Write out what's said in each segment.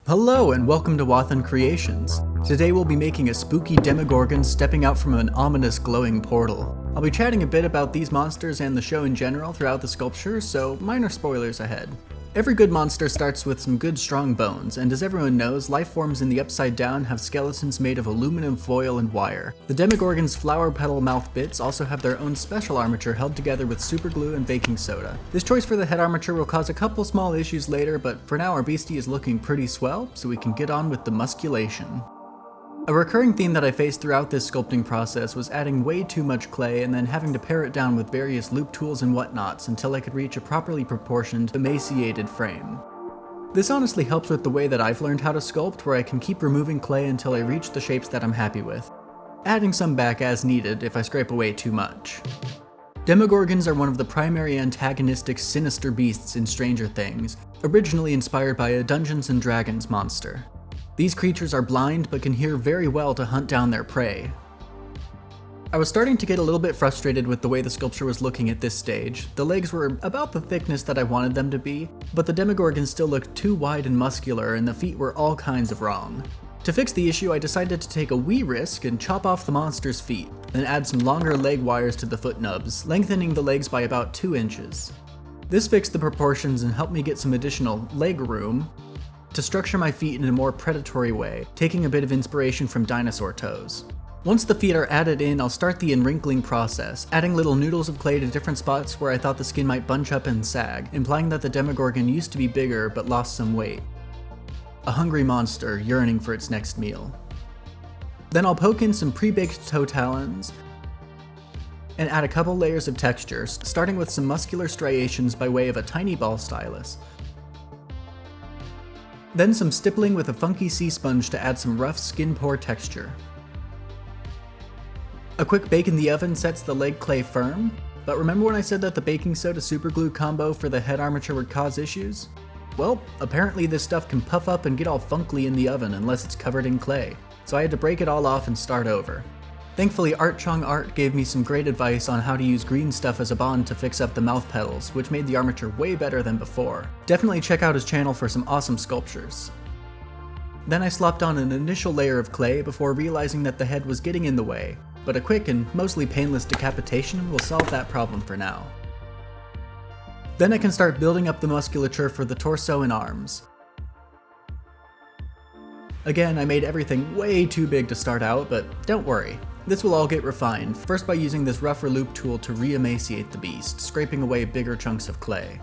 Hello and welcome to Wathan Creations. Today we'll be making a spooky Demogorgon stepping out from an ominous glowing portal. I'll be chatting a bit about these monsters and the show in general throughout the sculpture, so minor spoilers ahead. Every good monster starts with some good strong bones, and as everyone knows, life forms in the Upside Down have skeletons made of aluminum foil and wire. The Demogorgon's flower petal mouth bits also have their own special armature held together with superglue and baking soda. This choice for the head armature will cause a couple small issues later, but for now our beastie is looking pretty swell, so we can get on with the musculation. A recurring theme that I faced throughout this sculpting process was adding way too much clay and then having to pare it down with various loop tools and whatnots until I could reach a properly proportioned, emaciated frame. This honestly helps with the way that I've learned how to sculpt, where I can keep removing clay until I reach the shapes that I'm happy with, adding some back as needed if I scrape away too much. Demogorgons are one of the primary antagonistic sinister beasts in Stranger Things, originally inspired by a Dungeons & Dragons monster. These creatures are blind but can hear very well to hunt down their prey. I was starting to get a little bit frustrated with the way the sculpture was looking at this stage. The legs were about the thickness that I wanted them to be, but the Demogorgon still looked too wide and muscular and the feet were all kinds of wrong. To fix the issue, I decided to take a wee risk and chop off the monster's feet, then add some longer leg wires to the foot nubs, lengthening the legs by about 2 inches. This fixed the proportions and helped me get some additional leg room to structure my feet in a more predatory way, taking a bit of inspiration from dinosaur toes. Once the feet are added in, I'll start the enwrinkling process, adding little noodles of clay to different spots where I thought the skin might bunch up and sag, implying that the Demogorgon used to be bigger but lost some weight. A hungry monster yearning for its next meal. Then I'll poke in some pre-baked toe talons and add a couple layers of textures, starting with some muscular striations by way of a tiny ball stylus. Then some stippling with a funky sea sponge to add some rough skin pore texture. A quick bake in the oven sets the leg clay firm, but remember when I said that the baking soda superglue combo for the head armature would cause issues? Well, apparently this stuff can puff up and get all funkly in the oven unless it's covered in clay, so I had to break it all off and start over. Thankfully, Art gave me some great advice on how to use green stuff as a bond to fix up the mouth petals, which made the armature way better than before. Definitely check out his channel for some awesome sculptures. Then I slopped on an initial layer of clay before realizing that the head was getting in the way, but a quick and mostly painless decapitation will solve that problem for now. Then I can start building up the musculature for the torso and arms. Again, I made everything way too big to start out, but don't worry. This will all get refined, first by using this rougher loop tool to re-emaciate the beast, scraping away bigger chunks of clay.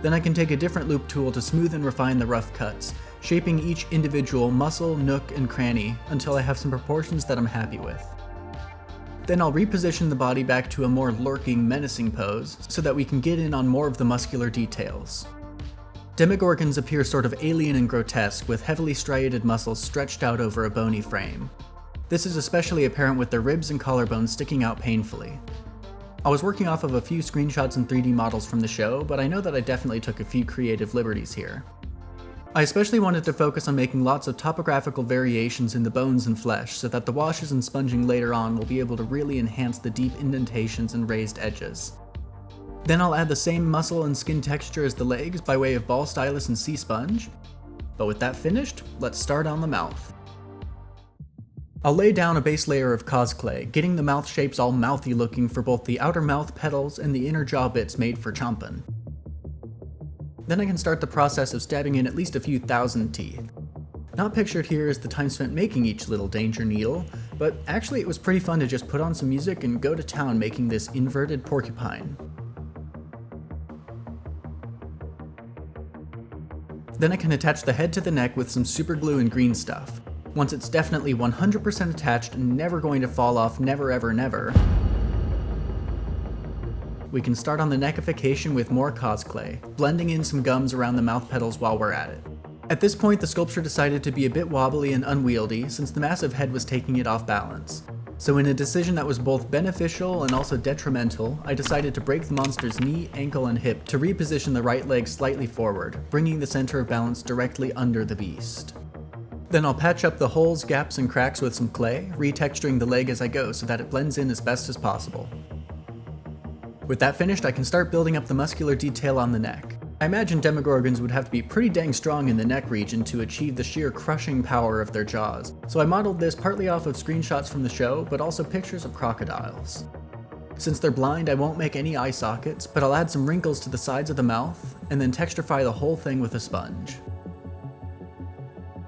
Then I can take a different loop tool to smooth and refine the rough cuts, shaping each individual muscle, nook, and cranny until I have some proportions that I'm happy with. Then I'll reposition the body back to a more lurking, menacing pose so that we can get in on more of the muscular details. Demogorgons appear sort of alien and grotesque, with heavily striated muscles stretched out over a bony frame. This is especially apparent with their ribs and collarbones sticking out painfully. I was working off of a few screenshots and 3D models from the show, but I know that I definitely took a few creative liberties here. I especially wanted to focus on making lots of topographical variations in the bones and flesh so that the washes and sponging later on will be able to really enhance the deep indentations and raised edges. Then I'll add the same muscle and skin texture as the legs by way of ball stylus and sea sponge. But with that finished, let's start on the mouth. I'll lay down a base layer of cosclay, getting the mouth shapes all mouthy looking for both the outer mouth petals and the inner jaw bits made for chompin'. Then I can start the process of stabbing in at least a few thousand teeth. Not pictured here is the time spent making each little danger needle, but actually it was pretty fun to just put on some music and go to town making this inverted porcupine. Then I can attach the head to the neck with some superglue and green stuff. Once it's definitely 100% attached and never going to fall off, never ever never, we can start on the neckification with more cosclay, blending in some gums around the mouth petals while we're at it. At this point, the sculpture decided to be a bit wobbly and unwieldy since the massive head was taking it off balance. So in a decision that was both beneficial and also detrimental, I decided to break the monster's knee, ankle, and hip to reposition the right leg slightly forward, bringing the center of balance directly under the beast. Then I'll patch up the holes, gaps, and cracks with some clay, retexturing the leg as I go so that it blends in as best as possible. With that finished, I can start building up the muscular detail on the neck. I imagine Demogorgons would have to be pretty dang strong in the neck region to achieve the sheer crushing power of their jaws, so I modeled this partly off of screenshots from the show, but also pictures of crocodiles. Since they're blind, I won't make any eye sockets, but I'll add some wrinkles to the sides of the mouth, and then texturify the whole thing with a sponge.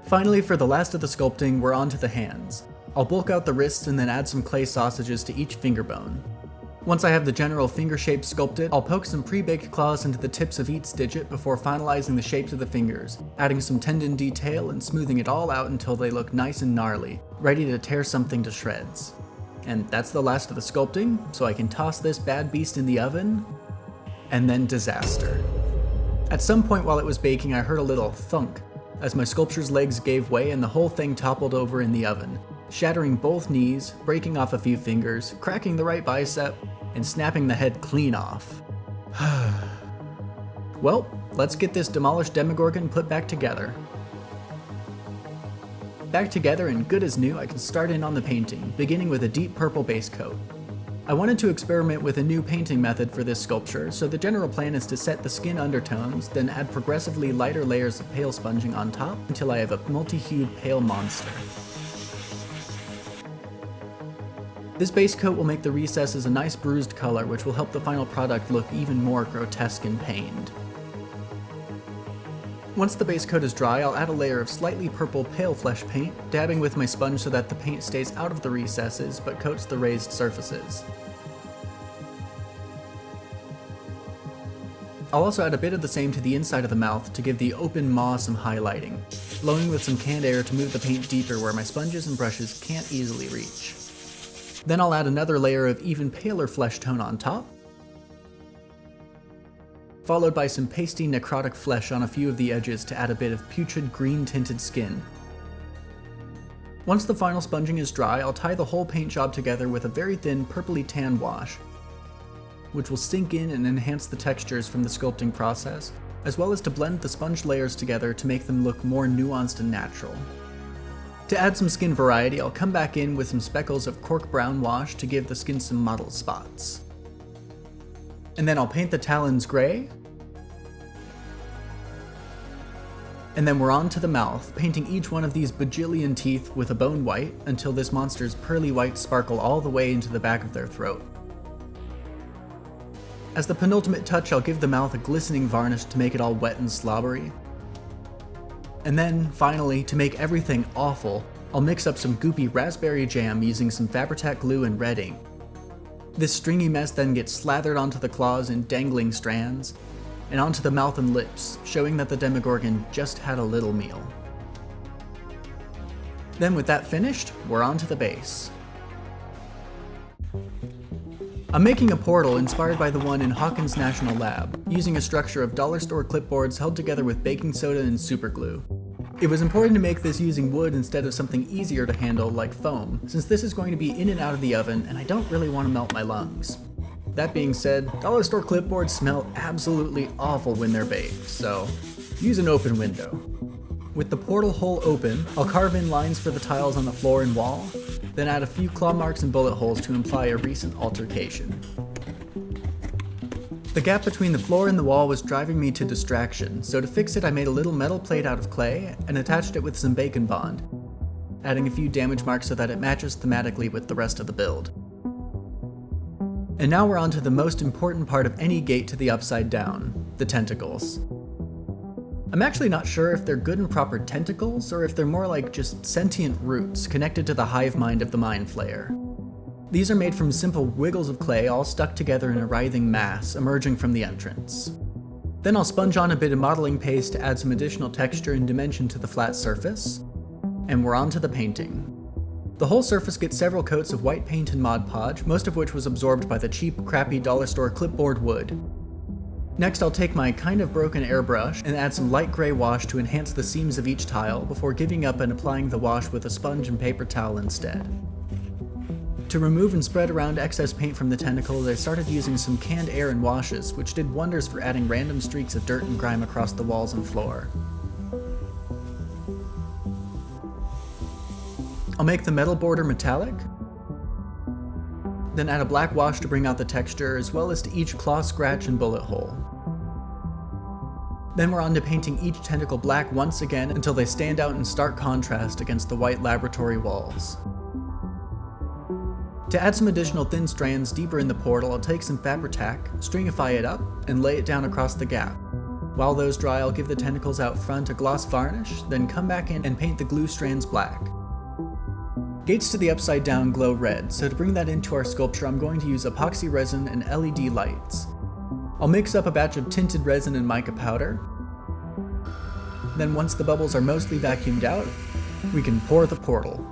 Finally, for the last of the sculpting, we're on to the hands. I'll bulk out the wrists and then add some clay sausages to each finger bone. Once I have the general finger shape sculpted, I'll poke some pre-baked claws into the tips of each digit before finalizing the shapes of the fingers, adding some tendon detail and smoothing it all out until they look nice and gnarly, ready to tear something to shreds. And that's the last of the sculpting, so I can toss this bad beast in the oven, and then disaster. At some point while it was baking, I heard a little thunk as my sculpture's legs gave way and the whole thing toppled over in the oven, shattering both knees, breaking off a few fingers, cracking the right bicep, and snapping the head clean off. Well, let's get this demolished Demogorgon put back together. Back together and good as new, I can start in on the painting, beginning with a deep purple base coat. I wanted to experiment with a new painting method for this sculpture, so the general plan is to set the skin undertones, then add progressively lighter layers of pale sponging on top until I have a multi-hued pale monster. This base coat will make the recesses a nice bruised color, which will help the final product look even more grotesque and pained. Once the base coat is dry, I'll add a layer of slightly purple pale flesh paint, dabbing with my sponge so that the paint stays out of the recesses but coats the raised surfaces. I'll also add a bit of the same to the inside of the mouth to give the open maw some highlighting, blowing with some canned air to move the paint deeper where my sponges and brushes can't easily reach. Then I'll add another layer of even paler flesh tone on top, followed by some pasty necrotic flesh on a few of the edges to add a bit of putrid green tinted skin. Once the final sponging is dry, I'll tie the whole paint job together with a very thin purpley tan wash, which will sink in and enhance the textures from the sculpting process, as well as to blend the sponge layers together to make them look more nuanced and natural. To add some skin variety, I'll come back in with some speckles of cork brown wash to give the skin some mottled spots. And then I'll paint the talons gray. And then we're on to the mouth, painting each one of these bajillion teeth with a bone white until this monster's pearly white sparkle all the way into the back of their throat. As the penultimate touch, I'll give the mouth a glistening varnish to make it all wet and slobbery. And then, finally, to make everything awful, I'll mix up some goopy raspberry jam using some Fabri-Tac glue and red ink. This stringy mess then gets slathered onto the claws in dangling strands, and onto the mouth and lips, showing that the Demogorgon just had a little meal. Then with that finished, we're on to the base. I'm making a portal inspired by the one in Hawkins National Lab, using a structure of dollar store clipboards held together with baking soda and superglue. It was important to make this using wood instead of something easier to handle like foam, since this is going to be in and out of the oven and I don't really want to melt my lungs. That being said, dollar store clipboards smell absolutely awful when they're baked, so use an open window. With the portal hole open, I'll carve in lines for the tiles on the floor and wall, then add a few claw marks and bullet holes to imply a recent altercation. The gap between the floor and the wall was driving me to distraction, so to fix it I made a little metal plate out of clay and attached it with some bacon bond, adding a few damage marks so that it matches thematically with the rest of the build. And now we're on to the most important part of any gate to the Upside Down, the tentacles. I'm actually not sure if they're good and proper tentacles, or if they're more like just sentient roots connected to the hive mind of the Mind Flayer. These are made from simple wiggles of clay all stuck together in a writhing mass emerging from the entrance. Then I'll sponge on a bit of modeling paste to add some additional texture and dimension to the flat surface, and we're on to the painting. The whole surface gets several coats of white paint and Mod Podge, most of which was absorbed by the cheap, crappy dollar store clipboard wood. Next, I'll take my kind of broken airbrush and add some light gray wash to enhance the seams of each tile before giving up and applying the wash with a sponge and paper towel instead. To remove and spread around excess paint from the tentacles, I started using some canned air and washes, which did wonders for adding random streaks of dirt and grime across the walls and floor. I'll make the metal border metallic, then add a black wash to bring out the texture, as well as to each claw scratch and bullet hole. Then we're on to painting each tentacle black once again until they stand out in stark contrast against the white laboratory walls. To add some additional thin strands deeper in the portal, I'll take some Fabri-Tac, stringify it up, and lay it down across the gap. While those dry, I'll give the tentacles out front a gloss varnish, then come back in and paint the glue strands black. Gates to the upside down glow red, so to bring that into our sculpture I'm going to use epoxy resin and LED lights. I'll mix up a batch of tinted resin and mica powder. Then once the bubbles are mostly vacuumed out, we can pour the portal.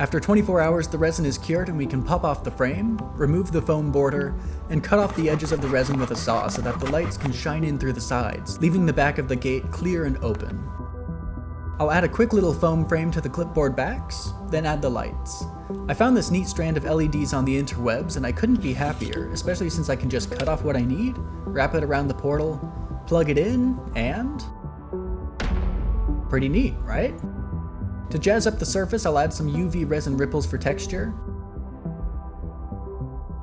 After 24 hours, the resin is cured and we can pop off the frame, remove the foam border, and cut off the edges of the resin with a saw so that the lights can shine in through the sides, leaving the back of the gate clear and open. I'll add a quick little foam frame to the clipboard backs, then add the lights. I found this neat strand of LEDs on the interwebs and I couldn't be happier, especially since I can just cut off what I need, wrap it around the portal, plug it in, and... pretty neat, right? To jazz up the surface, I'll add some UV resin ripples for texture,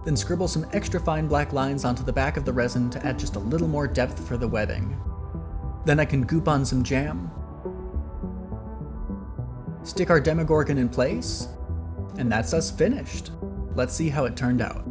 then scribble some extra fine black lines onto the back of the resin to add just a little more depth for the webbing. Then I can goop on some jam, stick our Demogorgon in place, and that's us finished. Let's see how it turned out.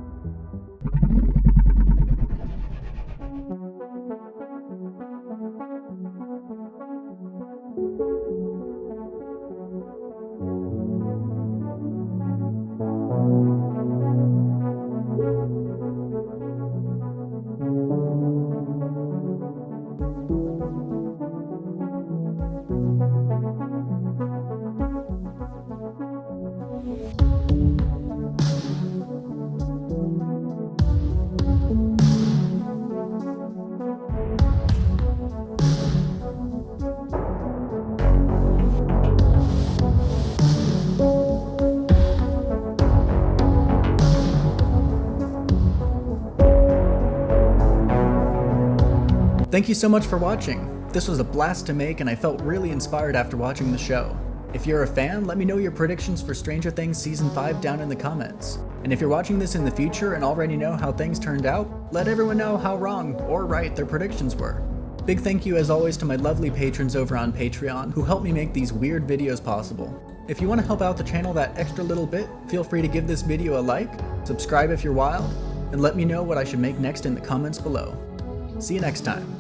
Thank you so much for watching. This was a blast to make and I felt really inspired after watching the show. If you're a fan, let me know your predictions for Stranger Things Season 5 down in the comments. And if you're watching this in the future and already know how things turned out, let everyone know how wrong or right their predictions were. Big thank you as always to my lovely patrons over on Patreon who help me make these weird videos possible. If you want to help out the channel that extra little bit, feel free to give this video a like, subscribe if you're wild, and let me know what I should make next in the comments below. See you next time.